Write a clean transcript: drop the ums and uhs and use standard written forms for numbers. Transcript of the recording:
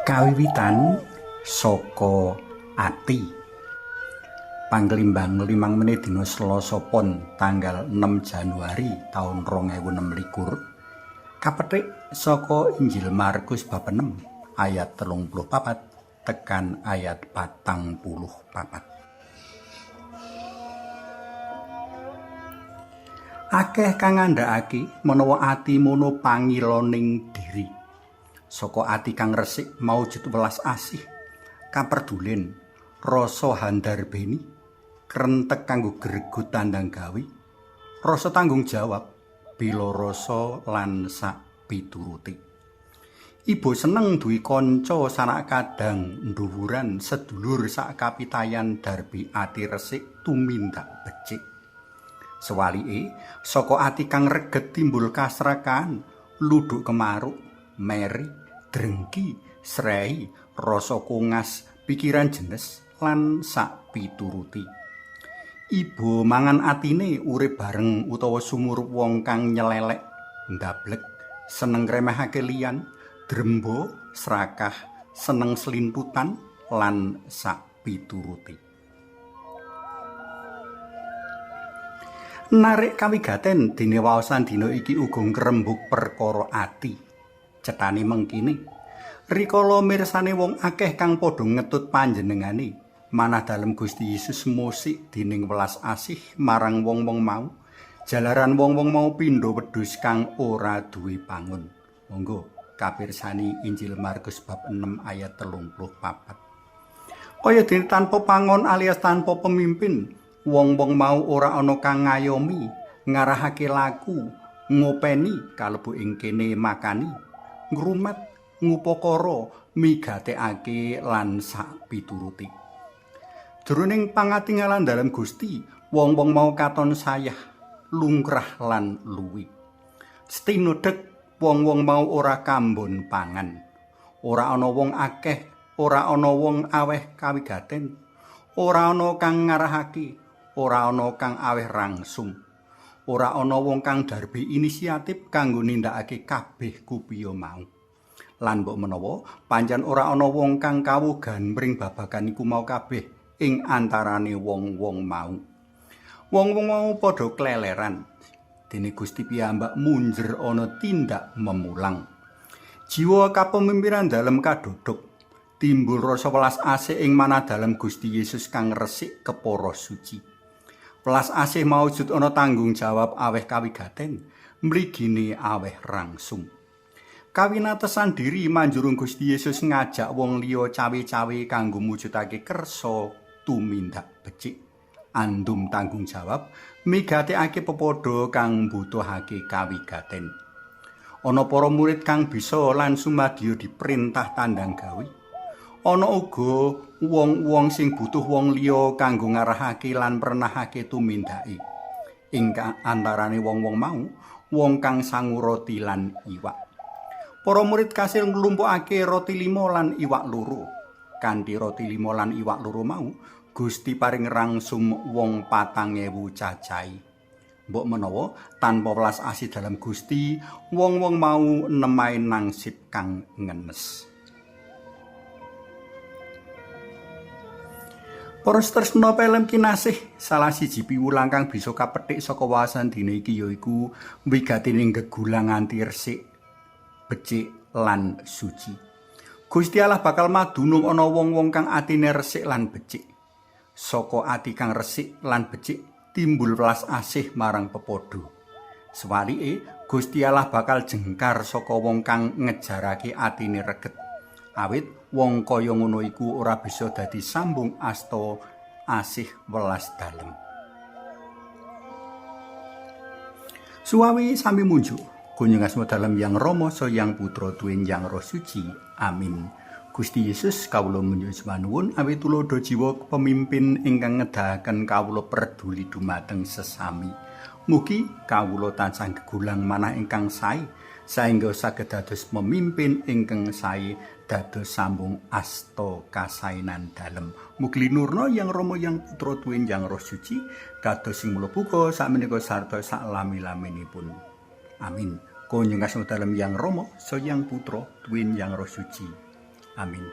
Kawiwitan saka ati. Panglimbang 5 menit dina Selasa Pon tanggal 6 Januari taun 2026 kapethik saka Injil Markus bab 6 ayat 34 tekan ayat 44. Akeh kang ngandhakake menawa ati mono pangiloning diri. Saka ati kang resik maujud welas asih, kaperdulen, rasa handarbeni, krentek kanggo greget tandang gawe, rasa tanggung jawab, bela rasa lan sak pituruté. Ibu seneng duwe kanca sanak kadang nduwuran sedulur sak kapitayan darbi ati resik tumindak becik. Sewalike, saka ati kang reget timbul kasrakan, luduk kemaruk, meri, drengki, srei, rasa kongas, pikiran jenes lan sak pituruti. Ibu mangan atine urip bareng utawa sumurup wong kang nyelelek, ndablek, seneng ngremehake liyan, drembo, serakah, seneng selintutan lan sak pituruti. Narik kawigaten dene waosan dina iki uga ngrembug perkara ati. Cetane mengkini, rikala mirsane wong akeh kang padha ngetut panjenengane, manah dalem Gusti Yesus musik dening welas asih marang wong-wong mau, jalaran wong-wong mau pindha wedhus kang ora duwe pangun. Monggo kapirsani Injil Markus bab 6 ayat 34. Kaya dene tanpa pangon alias tanpa pemimpin, wong-wong mau ora ana kang ngayomi, ngarahake laku, ngopeni kalebu ing kene makani, ngrumet, ngupakara, migatekake lan sak pituruti. Jroning pangatingalan dalem Gusti, wong-wong mau katon sayah, lungkrah lan luwi. Stinudhek wong-wong mau ora kambon pangan. Ora ana wong akeh, ora ana wong aweh kawigaten, ora ana kang ngarahake, ora ana kang aweh rangsung. Ora ana wong kang darbi inisiatif kanggo nindakake kabeh kupiya mau. Lan mbok menawa pancen ora ana wong kang kawugan mring babagan iku mau kabeh ing antarane wong-wong mau. Wong-wong mau padha kleleran. Dene Gusti piyambak munjer ana tindak memulang. Jiwa kapemimpinan dalem kadodok. Timbul rasa welas asih ing manah dalem Gusti Yesus kang resik kepara suci. Welas asih maujud ana tanggung jawab aweh kawigaten, mligine aweh rangsung. Kawinatesan diri manjurung Gusti Yesus ngajak wong liya cawe-cawe kanggo mujudake kersa tumindak becik, andum tanggung jawab, migatekake pepadha kang mbutuhake kawigaten. Ana para murid kang bisa lan sumadya diperintah tandang gawe. Ana uga wong-wong sing butuh wong liya kanggo ngarahake lan pernahake tumindake. Ing antarane wong-wong mau, wong kang sangu roti lan iwak. Para murid kasil nglumpukake roti 5 lan iwak 2. Kanthi roti 5 lan iwak 2 mau, Gusti paring rangsum wong 4.000 cacai. Mbok menawa tanpa welas asih dalam Gusti, wong-wong mau nemahe nangsip kang ngenes. Para tresna pelem kinasih, salah siji piwulang kang bisa kapethik saka wawasan dina iki yaiku wigatining gegulang nganti resik, becik lan suci. Gusti Allah bakal madunung ana wong-wong kang atine resik lan becik. Saka ati kang resik lan becik timbul welas asih marang pepadha. Sewalike Gusti Allah bakal jengkar saka wong kang ngejarake atine reget. Awit wong kaya ngono iku ora bisa dadi sambung asta asih welas dalem. Suwawi sami munjuk, kunjung asma dalem Yang Rama so Yang Putra duwin Yang Roh Suci. Amin. Gusti Yesus kawula munjuk manuwun awit tulodo jiwa pemimpin ingkang ngedahaken kawula peduli dumateng sesami. Mugi kawula tansah gegulang manah ingkang sae saengga saged dados pemimpin ingkang sae dados sambung asta kasainan dalem. Mugi nurna Yang Rama Yang Putra duwin Yang Roh Suci kados sing mula buka sakmenika sarta saklami-laminipun. Amin. Kunjung asma dalem Yang Rama so Yang Putra duwin Yang Roh Suci. Amin.